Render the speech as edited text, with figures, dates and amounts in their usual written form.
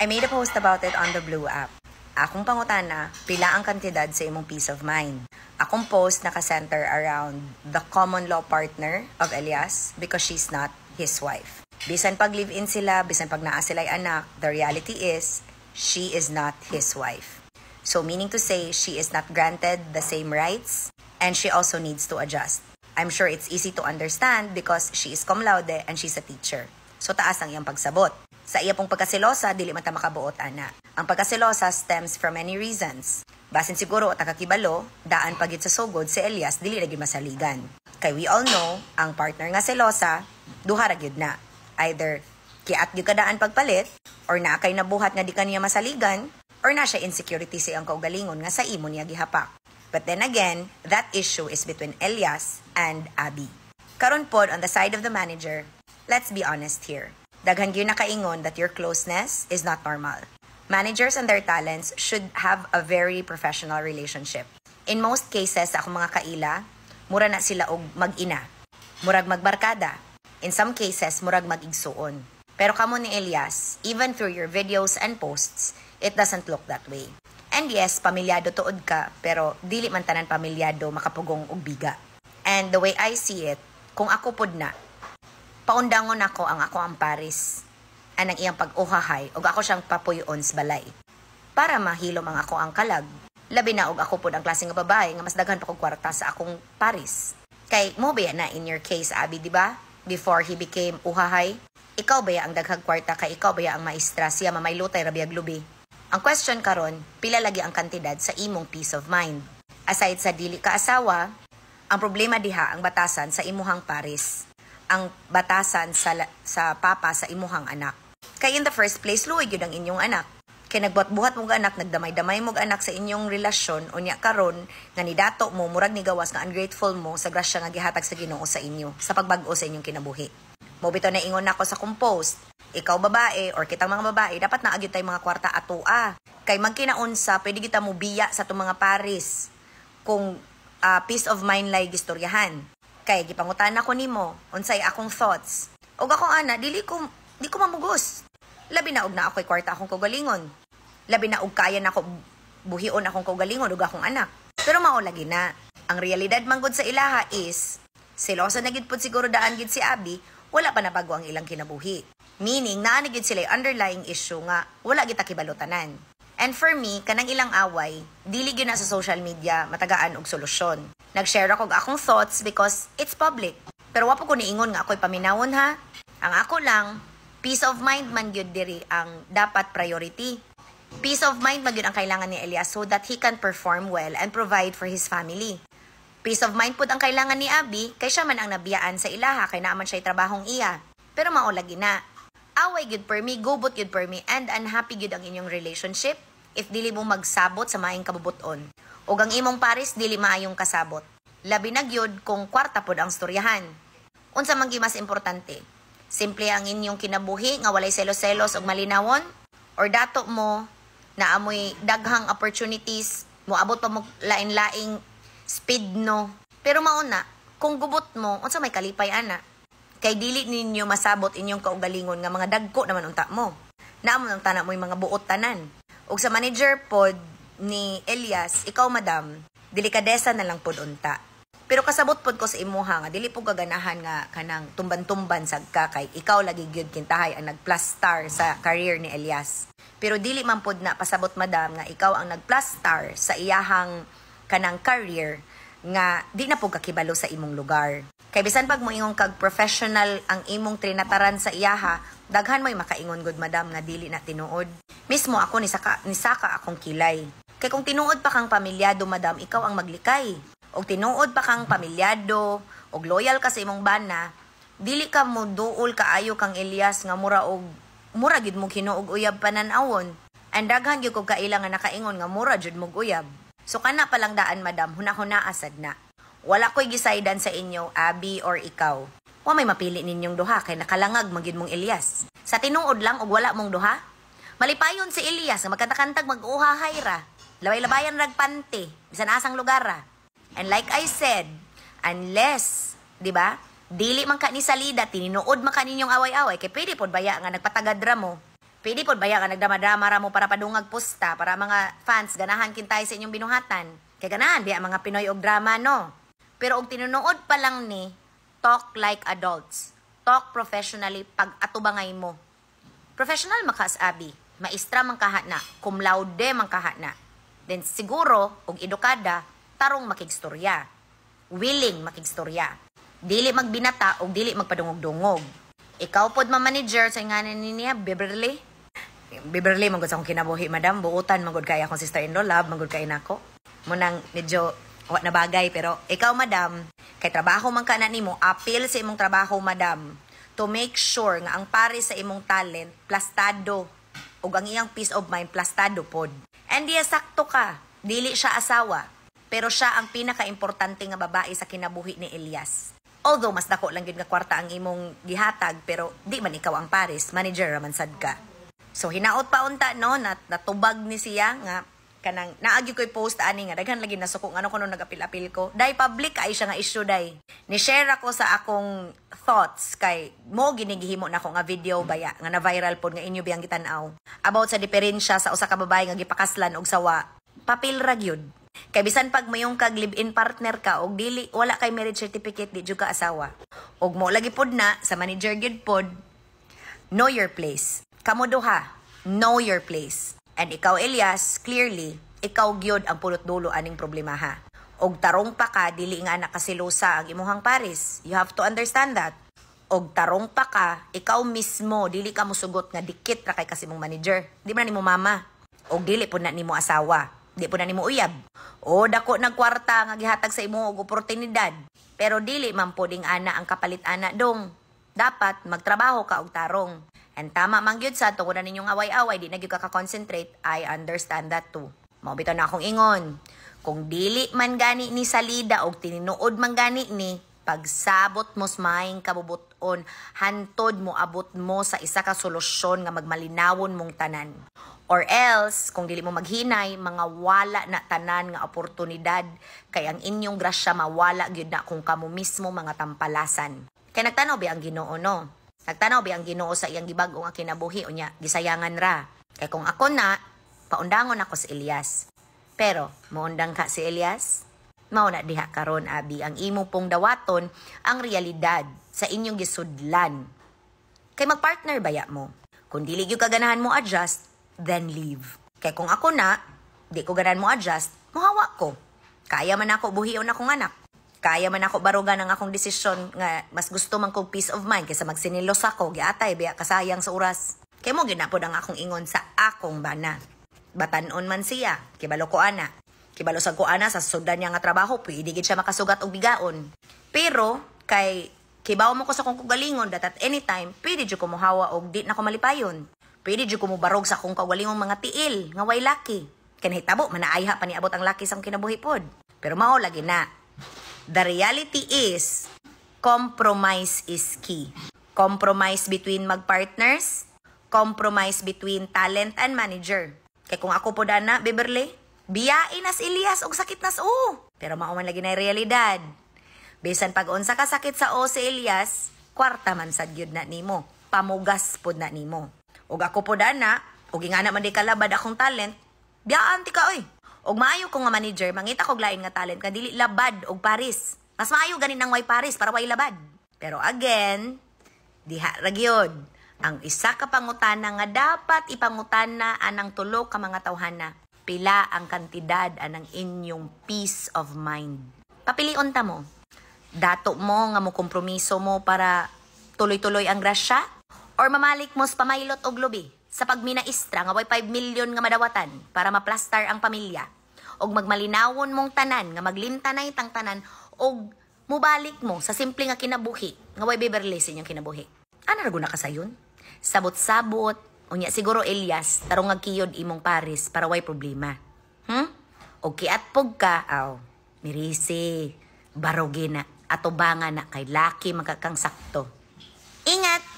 I made a post about it on the Blue app. Akong pangutana, pila ang kantidad sa imong peace of mind. Akong post naka-center around the common law partner of Elias because she's not his wife. Bisan pag live-in sila, bisan pag naa sila'y anak, the reality is, she is not his wife. So meaning to say, she is not granted the same rights and she also needs to adjust. I'm sure it's easy to understand because she is cum laude and she's a teacher. So taas ang iyang pagsabot. Sa iya pong pagkasilosa, dili man ta makabuot ana. Ang pagkasilosa stems from many reasons. Basin siguro o takakibalo, daan pagit sa sugod si Elias dili lagi masaligan. Kay we all know, ang partner nga selosa, duha ra gyud na. Either kiat gyud kadaan pagpalit or na kay nabuhat nga di kaniya masaligan or na siya insecurity sa iyang kaugalingon nga sa imo niya gihapak. But then again, that issue is between Elias and Abby. Karon pod on the side of the manager, let's be honest here. Daghan gyud nakaingon that your closeness is not normal. Managers and their talents should have a very professional relationship. In most cases, sa akong mga kaila, mura na sila og mag-ina. Murag magbarkada. In some cases, murag mag-igsuon. Pero kamo ni Elias, even through your videos and posts, it doesn't look that way. And yes, pamilyado tuod ka, pero dili man tanan pamilyado makapugong og biga. And the way I see it, kung ako pod na, paundangon ako ang Paris, anang iyang pag-uhahay, og ako siyang papuyon sa balay. Para mahilom ang ako ang kalag, labi na og ako pod ang klase nga babae nga mas daghan pa kog kwarta sa akong Paris. Kay mo ba na in your case, Abby, di ba? Before he became uhahay, ikaw ba ang daghang kwarta kay ikaw ba ang maestra siya mamaylutay rabiag lubi? Ang question karon, pila lagi ang kantidad sa imong peace of mind? Aside sa dili ka asawa, ang problema diha ang batasan sa imuhang Paris. Ang batasan sa papa sa imuhang anak. Kay in the first place, luoy gyud ang inyong anak. Kay nagbuhat-buhat mong anak, nagdamay-damay mong anak sa inyong relasyon, unya karon nga nidato mo, murag ni gawas nga ungrateful mo sa grasya nga gihatag sa Ginoo sa inyo, sa pagbag-o sa inyong kinabuhi. Mo bitaw na ingon nako sa compost, ikaw babae or kitang mga babae, dapat na agyud tay mga kwarta atua. Kay magkinaunsa, pwede kita mo biya sa itong mga Paris kung peace of mind lay gistoryahan. Kay gipangutan ako nimo, unsay akong thoughts. Og ako ana, di ko mamugos. Labi na og na ako'y kwarta akong kaugalingon. Labi na og kaya na ako buhion akong kaugalingon ug akong anak. Pero mao lagi na. Ang realidad man gud sa ilaha is selosa na gid pud siguro daan gid si Abby, wala pa nabago ang ilang kinabuhi. Meaning naa na gid sila underlying issue nga wala gid ta kibalutanan. And for me, kanang ilang away, dili gyud na sa social media matagaan og solusyon. Nag-share ako og akong thoughts because it's public. Pero wa pa ko niingon nga ako'y paminawon ha. Ang ako lang, peace of mind man gyud diri ang dapat priority. Peace of mind man gyud ang kailangan ni Elias so that he can perform well and provide for his family. Peace of mind pud ang kailangan ni Abby kay siya man ang nabiyaan sa ilaha kay naaman siya trabahong iya. Pero mao lagi na. Away gyud per me, gubot gyud per me, and unhappy gyud ang inyong relationship if dili mo magsabot sa maayong kabubuton. Ug ang imong Paris dili maayong kasabot. Labi na gyud kung kwarta pod ang storyahan. Unsa man gyud mas importante? Simple ang inyong kinabuhi nga walay selos-selos ug malinawon or dato mo na amoy daghang opportunities mo abot pa mo lain-laing speed no. Pero mauna, kung gubot mo, unsa may kalipay ana? Kay dili ninyo masabot inyong kaugalingon nga mga dagko naman unta mo. Naamon ang tanan mo yung mga buot tanan. Ug sa manager pod ni Elias, ikaw madam, delikadesa na lang pod unta. Pero kasabot pod ko sa imuha nga dili po gaganahan nga kanang tumban-tumban sagka kay ikaw lagi gyud kintahay ang nag-plus star sa career ni Elias. Pero dili man pod na pasabot madam nga ikaw ang nag-plus star sa iyahang kanang career nga di na po kakibalo sa imong lugar. Kay bisan pag mo ingon kag professional ang imong trinataran sa iyaha, daghan mo'y makaingon good madam nga dili na tinuod. Mismo ako ni saka akong kilay. Kay kung tinuod pa kang pamilyado madam, ikaw ang maglikay. Og tinuod pa kang pamilyado, og loyal ka sa imong bana, dili ka mo duol kaayo kang Elias nga mura gid mo hinuog uyab pananawon. And daghan gyud kog kaila nga nakaingon nga mura jud mo uyab. So kana pa lang daan madam, hunahuna asad na. Wala ko'y gisaydan sa inyo, Abby or ikaw. Wa may mapili ninyong duha kay nakalangag magid mong Elias. Sa tinuod lang og wala mong duha. Malipayon si Elias nga magkatakantag mag-uhahay ra. Labay-labayan ragpante, bisan asang lugar ra. And like I said, unless, di ba, dili man ka ni salida, tininuod man ka ninyong away-away, kay pwede pod baya nga nagpatagad ra mo. Pwede po baya ka nagdrama-drama ra mo para padungag pusta para mga fans ganahan kintay sa inyong binuhatan. Kay ganahan biya mga Pinoy og drama no. Pero og tinunood pa lang ni talk like adults. Talk professionally pag atubangay mo. Professional makas abi, maestra man kaha na, cum laude man kaha na. Then siguro og edukada tarong makigstorya. Willing makigstorya. Dili magbinata og dili magpadungog-dungog. Ikaw pod ma-manager sa nganan niya Beverly. Beverly manggod sa akong kinabuhi madam, buutan manggod kay akong sister-in-law, love manggod kay nako. Munang medyo wa na bagay pero ikaw madam, kay trabaho man ka na nimo, appeal sa imong trabaho madam to make sure nga ang pare sa imong talent plastado ug ang iyang peace of mind plastado pod. And diya sakto ka, dili siya asawa, pero siya ang pinaka-importante nga babae sa kinabuhi ni Elias. Although mas dako lang gyud nga kwarta ang imong gihatag pero di man ikaw ang pares, manager raman sad ka. So hinaot pa unta no natubag ni siya nga kanang naagi ko'y post ani nga daghan lagi nasuko ano kuno nagapil-apil ko. Dai public ay siya nga issue dai. Ni share ako sa akong thoughts kay mo ginigihimo na ako nga video baya nga na viral pod nga inyo biyang gitan-aw about sa diferensya sa usa ka babae nga gipakaslan og sawa. Papil ra gyud. Kay bisan pag mayong kag live-in partner ka og dili wala kay marriage certificate di jud ka asawa. Og mo lagi pod na sa manager gyud pod know your place. Kamo duha, know your place. And ikaw Elias, clearly ikaw gyud ang pulot dulo aning problema ha. Og tarong pa ka dili nga nakasilosa ang imuhang pares. You have to understand that. Og tarong pa ka, ikaw mismo dili ka mosugot nga dikit ra kay kasi mong manager. Di man nimo mama. Og dili pud na nimo asawa. Di po na nimo uyab. O dako nagkwarta nga gihatag sa imo og oportunidad. Pero dili man po ding ana ang kapalit ana dong. Dapat magtrabaho ka og tarong. And tama man gyud sa tungod na ninyong away-away, di na gyud ka concentrate. I understand that too. Mao bitaw na akong ingon. Kung dili man gani ni salida og tininuod man gani ni pagsabot mo smaying kabubuton, hantod mo abot mo sa isa ka solusyon nga magmalinawon mong tanan. Or else, kung dili mo maghinay, mga wala na tanan nga oportunidad, kay ang inyong grasya mawala gyud na kung kamo mismo mga tampalasan. Kay nagtanaw ba ang Ginoo no? Nagtanaw ba ang Ginoo sa iyang gibag-o nga kinabuhi unya gisayangan ra. Kay kung ako na, paundangon ako si Elias. Pero, maundang ka si Elias? Mao na diha karon abi ang imo pong dawaton ang realidad sa inyong gisudlan. Kay magpartner baya mo. Kung dili gyud kaganahan mo adjust, then leave. Kay kung ako na, di ko ganahan mo adjust, muhawa ko. Kaya man ako buhion akong anak. Kaya man ako barugan ang akong desisyon nga mas gusto man kong peace of mind kaysa magsinilos ako, giatay biya kasayang sa oras. Kay mo ginapod ang akong ingon sa akong bana. Batanon man siya, kibalo ko ana. Kibalo sa ko ana sa sudan niya nga trabaho, pwede gid siya makasugat og bigaon. Pero kay kibaw mo ko sa kong kagalingon that at anytime, pwede jud ko mohawa og di na ko malipayon. Pwede jud ko mobarog sa akong kagalingong mga tiil nga way laki. Kay nahitabo manaayha pa niabot ang laki sa kinabuhi pod. Pero mao lagi na. The reality is, compromise is key. Compromise between magpartners, compromise between talent and manager. Kaya kung ako po dana, Beverly, biyain nas Elias og sakit nas o. Pero mauman lagi na realidad. Bisan pag-unsa ka sakit sa o si Elias, kwarta man sad gyud na nimo. Pamugas pod na nimo. Og ako po dana, og ingana man di kalabad akong talent, biyaan ti ka oy. Og maayo ko nga manager, mangita kog lain nga talent nga dili labad og paris. Mas maayo ganin ang way paris para way labad. Pero again, diha ra gyud ang isa ka pangutana nga dapat ipangutana anang tulo ka mga tawhana. Pila ang kantidad anang inyong peace of mind. Papilion ta mo. Dato mo nga mo kompromiso mo para tuloy-tuloy ang grasya or mamalik mo sa pamaylot og lubi. Sa pagminaistra nga way 5 million nga madawatan para maplastar ang pamilya og magmalinawon mong tanan nga maglintanay tang tanan og mubalik mo sa simple nga kinabuhi nga way Beverly sa inyong kinabuhi. Ana ra guna ka sayon? Sabot-sabot unya siguro Elias tarong agkiyod imong pares para way problema. Og kiatpog ka aw mirisi barogena atubangan na kay laki magkakang sakto. Ingat.